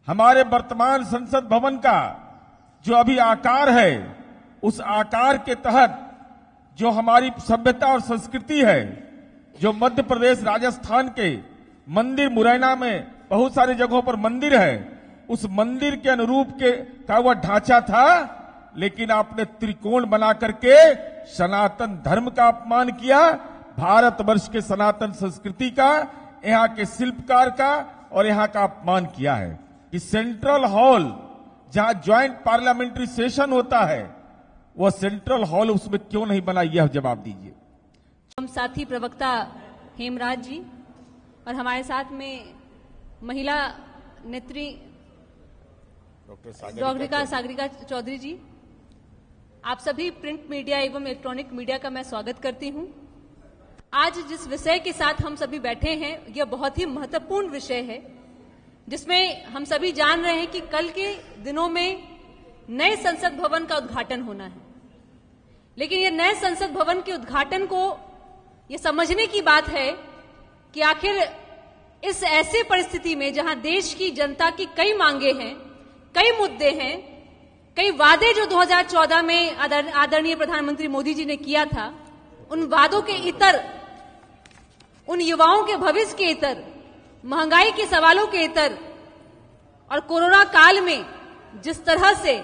हमारे वर्तमान संसद भवन का जो अभी आकार है, उस आकार के तहत जो हमारी सभ्यता और संस्कृति है, जो मध्य प्रदेश राजस्थान के मंदिर मुरैना में बहुत सारी जगहों पर मंदिर है, उस मंदिर के अनुरूप का वह ढांचा था, लेकिन आपने त्रिकोण बना करके सनातन धर्म का अपमान किया, भारतवर्ष के सनातन संस्कृति का, यहाँ के शिल्पकार का और यहाँ का अपमान किया है। कि सेंट्रल हॉल जहां ज्वाइंट पार्लियामेंट्री सेशन होता है, वह सेंट्रल हॉल उसमें क्यों नहीं बना, यह जवाब दीजिए। हम साथी प्रवक्ता हेमराज जी और हमारे साथ में महिला नेत्री डॉक्टर सागरिका चौधरी जी, आप सभी प्रिंट मीडिया एवं इलेक्ट्रॉनिक मीडिया का मैं स्वागत करती हूं। आज जिस विषय के साथ हम सभी बैठे हैं, यह बहुत ही महत्वपूर्ण विषय है, जिसमें हम सभी जान रहे हैं कि कल के दिनों में नए संसद भवन का उद्घाटन होना है। लेकिन ये नए संसद भवन के उद्घाटन को ये समझने की बात है कि आखिर इस ऐसी परिस्थिति में जहां देश की जनता की कई मांगे हैं, कई मुद्दे हैं, कई वादे जो 2014 में आदरणीय प्रधानमंत्री मोदी जी ने किया था, उन वादों के इतर, उन युवाओं के भविष्य के इतर, महंगाई के सवालों के इतर और कोरोना काल में जिस तरह से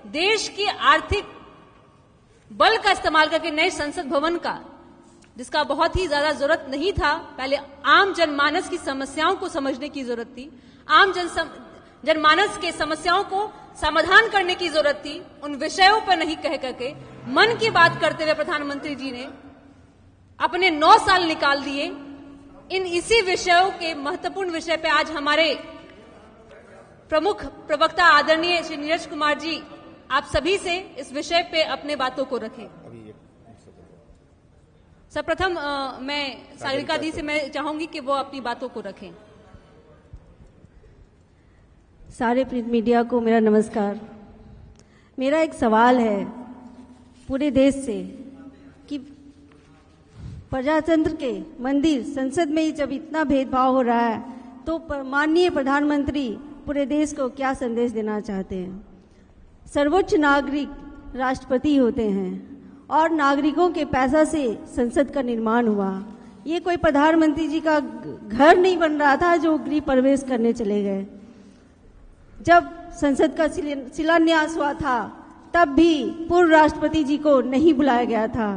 देश की आर्थिक बल का इस्तेमाल करके नए संसद भवन का, जिसका बहुत ही ज्यादा जरूरत नहीं था, पहले आम जनमानस की समस्याओं को समझने की जरूरत थी, आम जनमानस के समस्याओं को समाधान करने की जरूरत थी, उन विषयों पर नहीं कह करके मन की बात करते हुए प्रधानमंत्री जी ने अपने 9 साल निकाल दिए। इन इसी विषयों के महत्वपूर्ण विषय पे आज हमारे प्रमुख प्रवक्ता आदरणीय श्री नीरज कुमार जी आप सभी से इस विषय पे अपने बातों को रखें। सर्वप्रथम मैं सागरिका दी से मैं चाहूंगी कि वो अपनी बातों को रखें। सारे प्रिंट मीडिया को मेरा नमस्कार। मेरा एक सवाल है पूरे देश से कि प्रजातंत्र के मंदिर संसद में ही जब इतना भेदभाव हो रहा है, तो माननीय प्रधानमंत्री पूरे देश को क्या संदेश देना चाहते हैं। सर्वोच्च नागरिक राष्ट्रपति होते हैं और नागरिकों के पैसा से संसद का निर्माण हुआ। ये कोई प्रधानमंत्री जी का घर नहीं बन रहा था जो गृह प्रवेश करने चले गए। जब संसद का शिलान्यास हुआ था, तब भी पूर्व राष्ट्रपति जी को नहीं बुलाया गया था,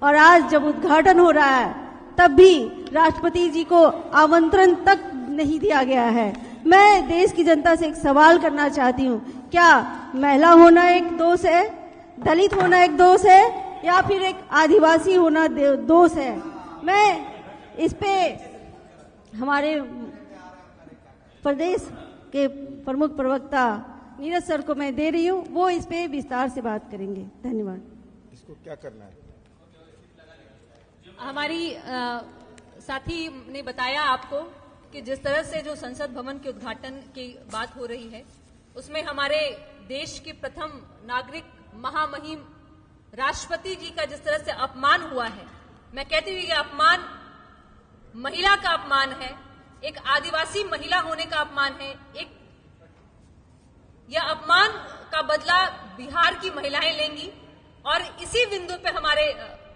और आज जब उद्घाटन हो रहा है, तब भी राष्ट्रपति जी को आमंत्रण तक नहीं दिया गया है। मैं देश की जनता से एक सवाल करना चाहती हूँ, क्या महिला होना एक दोष है, दलित होना एक दोष है, या फिर एक आदिवासी होना दोष है? मैं इस पे हमारे प्रदेश के प्रमुख प्रवक्ता नीरज सर को मैं दे रही हूँ, वो इस पे विस्तार से बात करेंगे। धन्यवाद। इसको क्या करना है? हमारी साथी ने बताया आपको कि जिस तरह से जो संसद भवन के उद्घाटन की बात हो रही है, उसमें हमारे देश के प्रथम नागरिक महामहिम राष्ट्रपति जी का जिस तरह से अपमान हुआ है, मैं कहती हूँ कि अपमान महिला का अपमान है, एक आदिवासी महिला होने का अपमान है। यह अपमान का बदला बिहार की महिलाएं लेंगी, और इसी बिंदु पे हमारे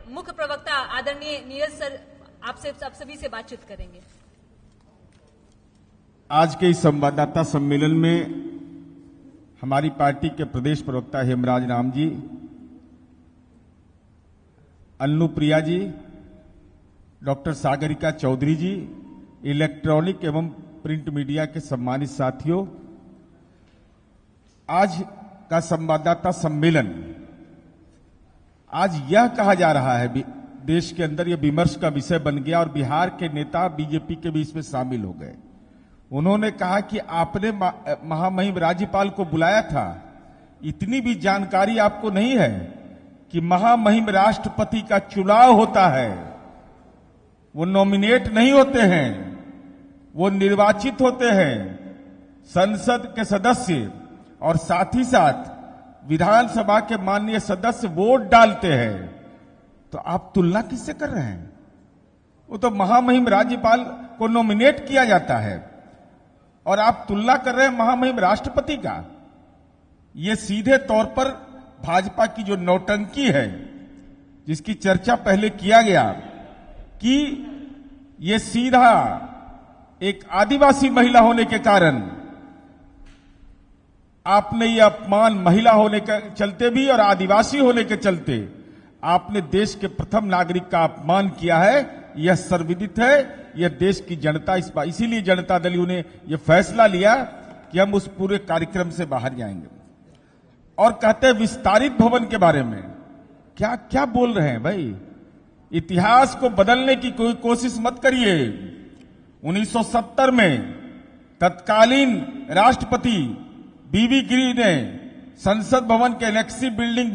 मुख्य प्रवक्ता आदरणीय नीरज सर आपसे आप सभी से बातचीत करेंगे। आज के इस संवाददाता सम्मेलन में हमारी पार्टी के प्रदेश प्रवक्ता हेमराज राम जी, अन्नुप्रिया जी, डॉक्टर सागरिका चौधरी जी, इलेक्ट्रॉनिक एवं प्रिंट मीडिया के सम्मानित साथियों, आज का संवाददाता सम्मेलन आज यह कहा जा रहा है, देश के अंदर यह विमर्श का विषय बन गया और बिहार के नेता बीजेपी के भी इसमें शामिल हो गए। उन्होंने कहा कि आपने महामहिम राज्यपाल को बुलाया था, इतनी भी जानकारी आपको नहीं है कि महामहिम राष्ट्रपति का चुनाव होता है, वो नॉमिनेट नहीं होते हैं, वो निर्वाचित होते हैं। संसद के सदस्य और साथ ही साथ विधानसभा के माननीय सदस्य वोट डालते हैं। तो आप तुलना किससे कर रहे हैं? वो तो महामहिम राज्यपाल को नॉमिनेट किया जाता है। और आप तुलना कर रहे हैं महामहिम राष्ट्रपति का। ये सीधे तौर पर भाजपा की जो नौटंकी है, जिसकी चर्चा पहले किया गया कि ये सीधा एक आदिवासी महिला होने के कारण आपने ये अपमान महिला होने के चलते भी और आदिवासी होने के चलते आपने देश के प्रथम नागरिक का अपमान किया है। यह सर्वविदित है। यह देश की जनता इसीलिए जनता दल ने यह फैसला लिया कि हम उस पूरे कार्यक्रम से बाहर जाएंगे। और कहते हैं विस्तारित भवन के बारे में, क्या क्या बोल रहे हैं भाई? इतिहास को बदलने की कोई कोशिश मत करिए। 1970 में तत्कालीन राष्ट्रपति बीवी गिरी ने संसद भवन के एनेक्सी बिल्डिंग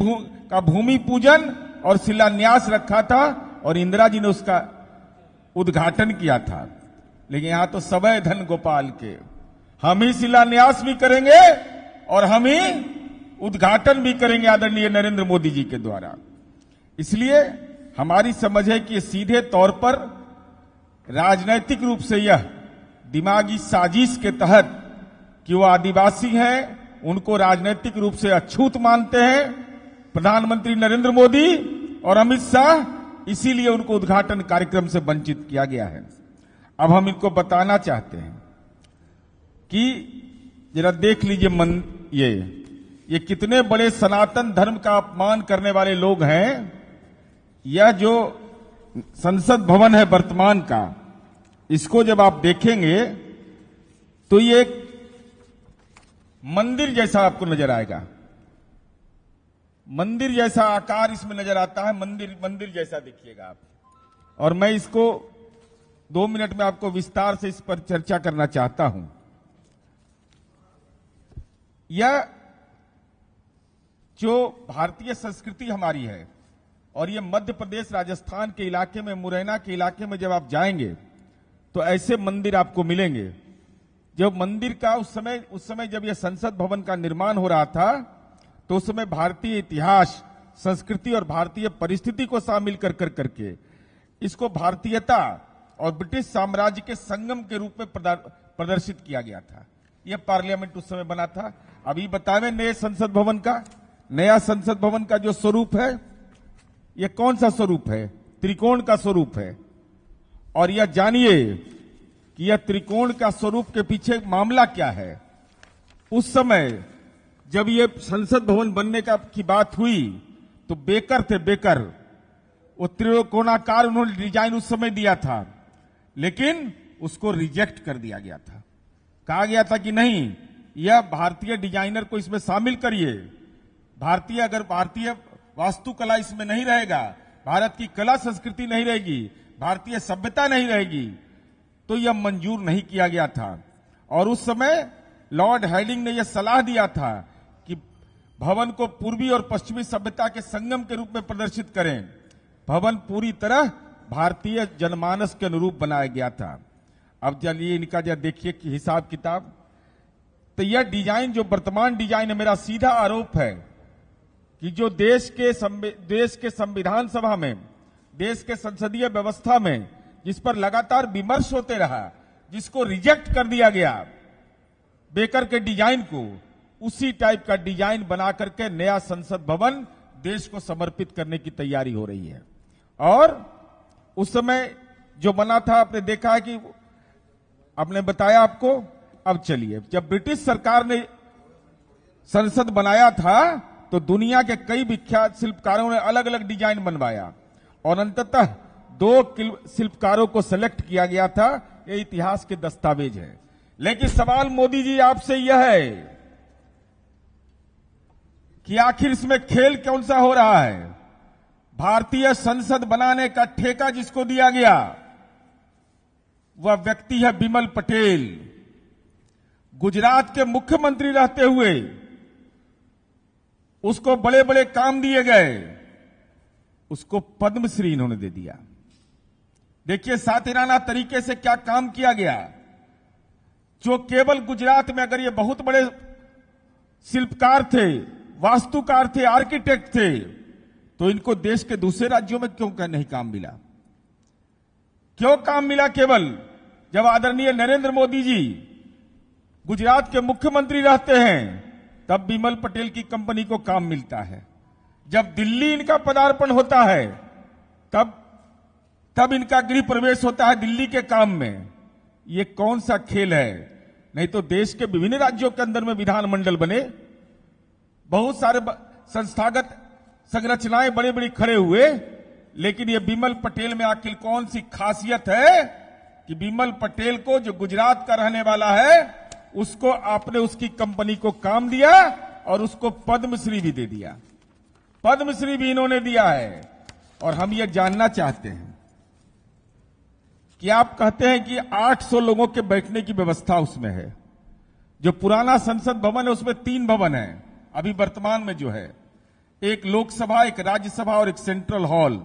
का भूमि पूजन और शिलान्यास रखा था और इंदिरा जी ने उसका उद्घाटन किया था। लेकिन यहां तो सबय धन गोपाल के, हम ही शिलान्यास भी करेंगे और हम ही उद्घाटन भी करेंगे आदरणीय नरेंद्र मोदी जी के द्वारा। इसलिए हमारी समझ है कि सीधे तौर पर राजनैतिक रूप से यह दिमागी साजिश के तहत कि वो आदिवासी हैं, उनको राजनीतिक रूप से अछूत मानते हैं प्रधानमंत्री नरेंद्र मोदी और अमित शाह, इसीलिए उनको उद्घाटन कार्यक्रम से वंचित किया गया है। अब हम इनको बताना चाहते हैं कि जरा देख लीजिए ये कितने बड़े सनातन धर्म का अपमान करने वाले लोग हैं। यह जो संसद भवन है वर्तमान का, इसको जब आप देखेंगे तो ये एक मंदिर जैसा आपको नजर आएगा। मंदिर जैसा आकार इसमें नजर आता है। मंदिर जैसा देखिएगा आप। और मैं इसको 2 मिनट में आपको विस्तार से इस पर चर्चा करना चाहता हूं। यह जो भारतीय संस्कृति हमारी है और ये मध्य प्रदेश राजस्थान के इलाके में, मुरैना के इलाके में जब आप जाएंगे तो ऐसे मंदिर आपको मिलेंगे। जब मंदिर का उस समय जब यह संसद भवन का निर्माण हो रहा था तो उस समय भारतीय इतिहास, संस्कृति और भारतीय परिस्थिति को शामिल करके इसको भारतीयता और ब्रिटिश साम्राज्य के संगम के रूप में प्रदर्शित किया गया था। यह पार्लियामेंट उस समय बना था। अभी बतावे नए संसद भवन का, नया संसद भवन का जो स्वरूप है, यह कौन सा स्वरूप है? त्रिकोण का स्वरूप है। और यह जानिए कि यह त्रिकोण का स्वरूप के पीछे मामला क्या है। उस समय जब यह संसद भवन बनने की बात हुई तो बेकर थे, बेकर, वो त्रिकोणाकार उन्होंने डिजाइन उस समय दिया था, लेकिन उसको रिजेक्ट कर दिया गया था। कहा गया था कि नहीं, यह भारतीय डिजाइनर को इसमें शामिल करिए। भारतीय वास्तुकला इसमें नहीं रहेगा, भारत की कला संस्कृति नहीं रहेगी, भारतीय सभ्यता नहीं रहेगी, तो यह मंजूर नहीं किया गया था। और उस समय लॉर्ड हेडिंग ने यह सलाह दिया था कि भवन को पूर्वी और पश्चिमी सभ्यता के संगम के रूप में प्रदर्शित करें। भवन पूरी तरह भारतीय जनमानस के अनुरूप बनाया गया था। अब चलिए इनका जरा देखिए कि हिसाब किताब। तो यह डिजाइन जो वर्तमान डिजाइन है, मेरा सीधा आरोप है कि जो देश के संविधान सभा में, देश के संसदीय व्यवस्था में जिस पर लगातार विमर्श होते रहा, जिसको रिजेक्ट कर दिया गया बेकर के डिजाइन को, उसी टाइप का डिजाइन बना करके नया संसद भवन देश को समर्पित करने की तैयारी हो रही है। और उस समय जो बना था, आपने देखा है कि आपने बताया आपको। अब चलिए, जब ब्रिटिश सरकार ने संसद बनाया था तो दुनिया के कई विख्यात शिल्पकारों ने अलग अलग डिजाइन बनवाया और अंततः 2 शिल्पकारों को सेलेक्ट किया गया था। यह इतिहास के दस्तावेज है। लेकिन सवाल मोदी जी आपसे यह है कि आखिर इसमें खेल कौन सा हो रहा है? भारतीय संसद बनाने का ठेका जिसको दिया गया वह व्यक्ति है बिमल पटेल। गुजरात के मुख्यमंत्री रहते हुए उसको बड़े बड़े काम दिए गए, उसको पद्मश्री इन्होंने दे दिया। देखिए सातिराना तरीके से क्या काम किया गया। जो केवल गुजरात में, अगर ये बहुत बड़े शिल्पकार थे, वास्तुकार थे, आर्किटेक्ट थे, तो इनको देश के दूसरे राज्यों में क्यों नहीं काम मिला? क्यों काम मिला केवल जब आदरणीय नरेंद्र मोदी जी गुजरात के मुख्यमंत्री रहते हैं तब बिमल पटेल की कंपनी को काम मिलता है। जब दिल्ली इनका पदार्पण होता है तब इनका गृह प्रवेश होता है दिल्ली के काम में। ये कौन सा खेल है? नहीं तो देश के विभिन्न राज्यों के अंदर में विधानमंडल बने, बहुत सारे संस्थागत संरचनाएं बड़ी बड़ी खड़े हुए, लेकिन ये बिमल पटेल में आखिर कौन सी खासियत है कि बिमल पटेल को, जो गुजरात का रहने वाला है, उसको आपने उसकी कंपनी को काम दिया और उसको पद्मश्री भी दे दिया। पद्मश्री भी इन्होंने दिया है। और हम ये जानना चाहते हैं कि आप कहते हैं कि 800 लोगों के बैठने की व्यवस्था उसमें है। जो पुराना संसद भवन है उसमें 3 भवन है अभी वर्तमान में जो है, एक लोकसभा, एक राज्यसभा और एक सेंट्रल हॉल।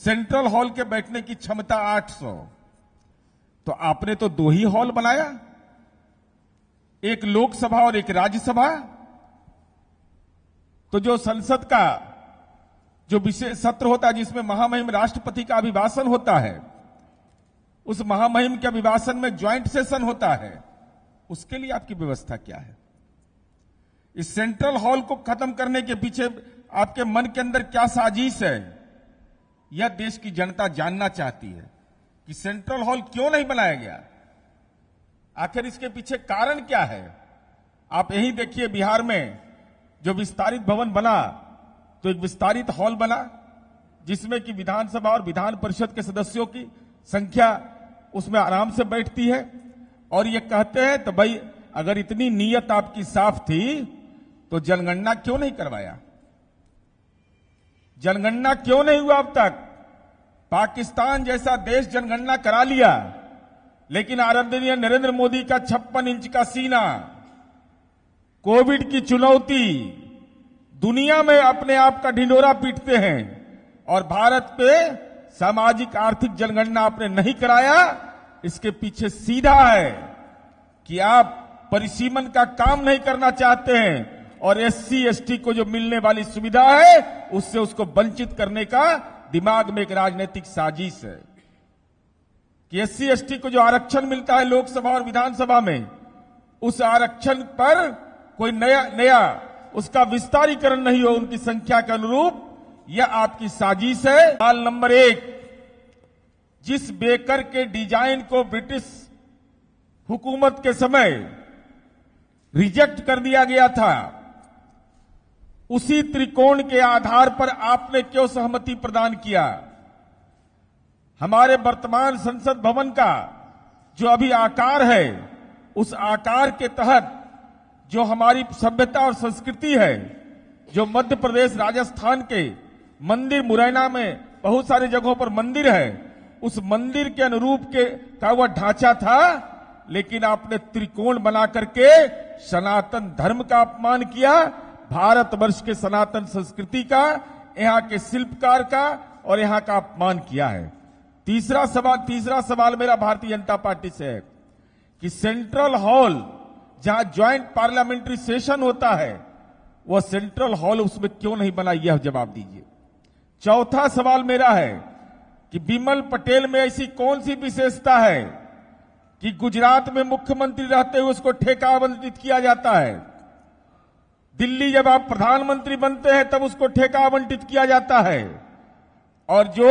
सेंट्रल हॉल के बैठने की क्षमता 800, तो आपने तो 2 ही हॉल बनाया, एक लोकसभा और एक राज्यसभा। तो जो संसद का जो विशेष सत्र होता है जिसमें महामहिम राष्ट्रपति का अभिभाषण होता है, उस महामहिम के अभिभाषण में ज्वाइंट सेशन होता है, उसके लिए आपकी व्यवस्था क्या है? इस सेंट्रल हॉल को खत्म करने के पीछे आपके मन के अंदर क्या साजिश है? यह देश की जनता जानना चाहती है कि सेंट्रल हॉल क्यों नहीं बनाया गया, आखिर इसके पीछे कारण क्या है? आप यही देखिए, बिहार में जो विस्तारित भवन बना तो एक विस्तारित हॉल बना जिसमें कि विधानसभा और विधान परिषद के सदस्यों की संख्या उसमें आराम से बैठती है। और ये कहते हैं तो भाई अगर इतनी नीयत आपकी साफ थी तो जनगणना क्यों नहीं करवाया? जनगणना क्यों नहीं हुआ अब तक? पाकिस्तान जैसा देश जनगणना करा लिया, लेकिन आदरणीय नरेंद्र मोदी का 56 इंच का सीना, कोविड की चुनौती, दुनिया में अपने आप का ढिंढोरा पीटते हैं और भारत पे सामाजिक आर्थिक जनगणना आपने नहीं कराया। इसके पीछे सीधा है कि आप परिसीमन का काम नहीं करना चाहते हैं और एससी एसटी को जो मिलने वाली सुविधा है उससे उसको वंचित करने का दिमाग में एक राजनीतिक साजिश है कि एससी एसटी को जो आरक्षण मिलता है लोकसभा और विधानसभा में, उस आरक्षण पर कोई नया उसका विस्तारीकरण नहीं हो उनकी संख्या के अनुरूप। यह आपकी साजिश है। सवाल नंबर 1, जिस बेकर के डिजाइन को ब्रिटिश हुकूमत के समय रिजेक्ट कर दिया गया था, उसी त्रिकोण के आधार पर आपने क्यों सहमति प्रदान किया? हमारे वर्तमान संसद भवन का जो अभी आकार है, उस आकार के तहत जो हमारी सभ्यता और संस्कृति है, जो मध्य प्रदेश राजस्थान के मंदिर, मुरैना में बहुत सारी जगहों पर मंदिर है, उस मंदिर के अनुरूप का वह ढांचा था, लेकिन आपने त्रिकोण बना करके सनातन धर्म का अपमान किया, भारतवर्ष के सनातन संस्कृति का, यहां के शिल्पकार का और यहां का अपमान किया है। तीसरा सवाल मेरा भारतीय जनता पार्टी से है कि सेंट्रल हॉल जहां ज्वाइंट पार्लियामेंट्री सेशन होता है, वह सेंट्रल हॉल उसमें क्यों नहीं बना, यह जवाब दीजिए। चौथा सवाल मेरा है कि बिमल पटेल में ऐसी कौन सी विशेषता है कि गुजरात में मुख्यमंत्री रहते हुए उसको ठेका आवंटित किया जाता है, दिल्ली जब आप प्रधानमंत्री बनते हैं तब उसको ठेका आवंटित किया जाता है, और जो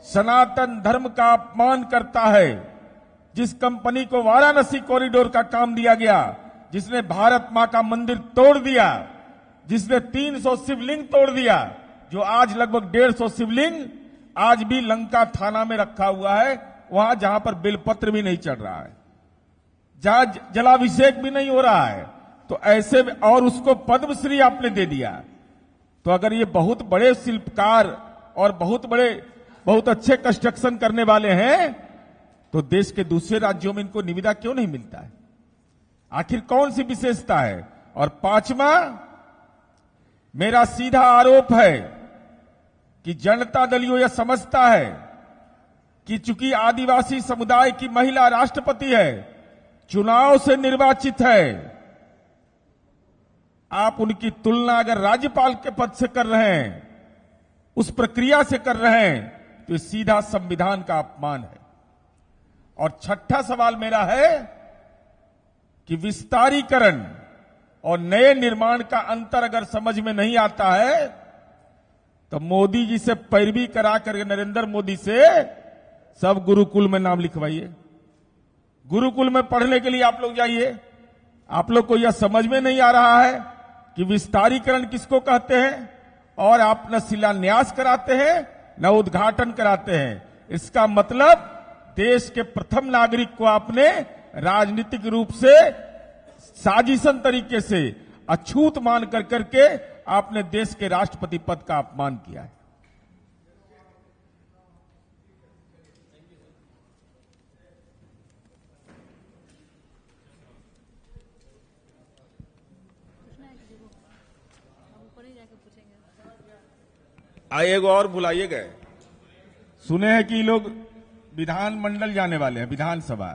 सनातन धर्म का अपमान करता है, जिस कंपनी को वाराणसी कॉरिडोर का काम दिया गया, जिसने भारत मां का मंदिर तोड़ दिया, जिसने 300 शिवलिंग तोड़ दिया, जो आज लगभग 150 शिवलिंग आज भी लंका थाना में रखा हुआ है, वहां जहां पर बेलपत्र भी नहीं चढ़ रहा है, जहां जलाभिषेक भी नहीं हो रहा है, तो ऐसे में और उसको पद्मश्री आपने दे दिया। तो अगर ये बहुत बड़े शिल्पकार और बहुत अच्छे कंस्ट्रक्शन करने वाले हैं, तो देश के दूसरे राज्यों में इनको निविदा क्यों नहीं मिलता है? आखिर कौन सी विशेषता है? और 5वां, मेरा सीधा आरोप है कि जनता दल यह समझता है कि चूंकि आदिवासी समुदाय की महिला राष्ट्रपति है, चुनाव से निर्वाचित है, आप उनकी तुलना अगर राज्यपाल के पद से कर रहे हैं, उस प्रक्रिया से कर रहे हैं, तो सीधा संविधान का अपमान है। और 6ठा सवाल मेरा है कि विस्तारीकरण और नए निर्माण का अंतर अगर समझ में नहीं आता है तो मोदी जी से पैरवी करा करके नरेंद्र मोदी से सब गुरुकुल में नाम लिखवाइए। गुरुकुल में पढ़ने के लिए आप लोग जाइए। आप लोग को यह समझ में नहीं आ रहा है कि विस्तारीकरण किसको कहते हैं, और आप न शिलान्यास कराते हैं न उद्घाटन कराते हैं। इसका मतलब देश के प्रथम नागरिक को आपने राजनीतिक रूप से साजिशन तरीके से अछूत मान कर करके आपने देश के राष्ट्रपति पद का अपमान किया है। एक और बुलाइए गए, सुने हैं कि ये लोग विधानमंडल जाने वाले हैं, विधानसभा।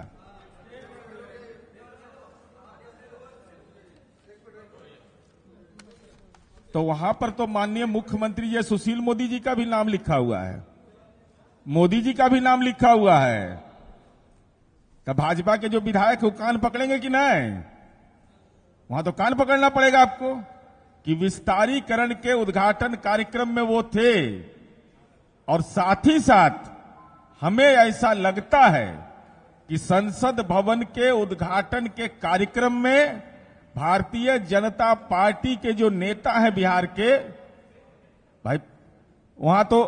तो वहां पर तो माननीय मुख्यमंत्री जी सुशील मोदी जी का भी नाम लिखा हुआ है, मोदी जी का भी नाम लिखा हुआ है। तो भाजपा के जो विधायक वो कान पकड़ेंगे कि नहीं? वहां तो कान पकड़ना पड़ेगा आपको कि विस्तारीकरण के उद्घाटन कार्यक्रम में वो थे, और साथ ही साथ हमें ऐसा लगता है कि संसद भवन के उद्घाटन के कार्यक्रम में भारतीय जनता पार्टी के जो नेता हैं बिहार के, भाई वहां तो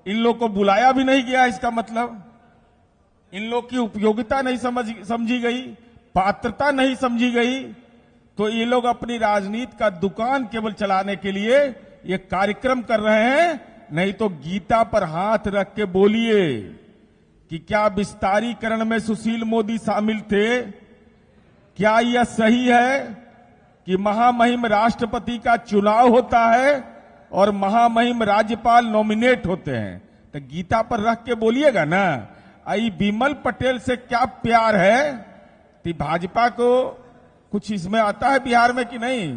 इन लोग को बुलाया भी नहीं गया। इसका मतलब इन लोग की उपयोगिता नहीं समझी गई, पात्रता नहीं समझी गई। तो ये लोग अपनी राजनीति का दुकान केवल चलाने के लिए ये कार्यक्रम कर रहे हैं। नहीं तो गीता पर हाथ रख के बोलिए कि क्या विस्तारीकरण में सुशील मोदी शामिल थे? क्या यह सही है कि महामहिम राष्ट्रपति का चुनाव होता है और महामहिम राज्यपाल नॉमिनेट होते हैं? तो गीता पर रख के बोलिएगा ना। आई बिमल पटेल से क्या प्यार है कि भाजपा को कुछ इसमें आता है बिहार में कि नहीं,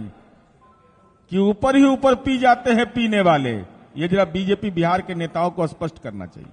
कि ऊपर ही ऊपर पी जाते हैं पीने वाले? ये जरा बीजेपी बिहार के नेताओं को स्पष्ट करना चाहिए।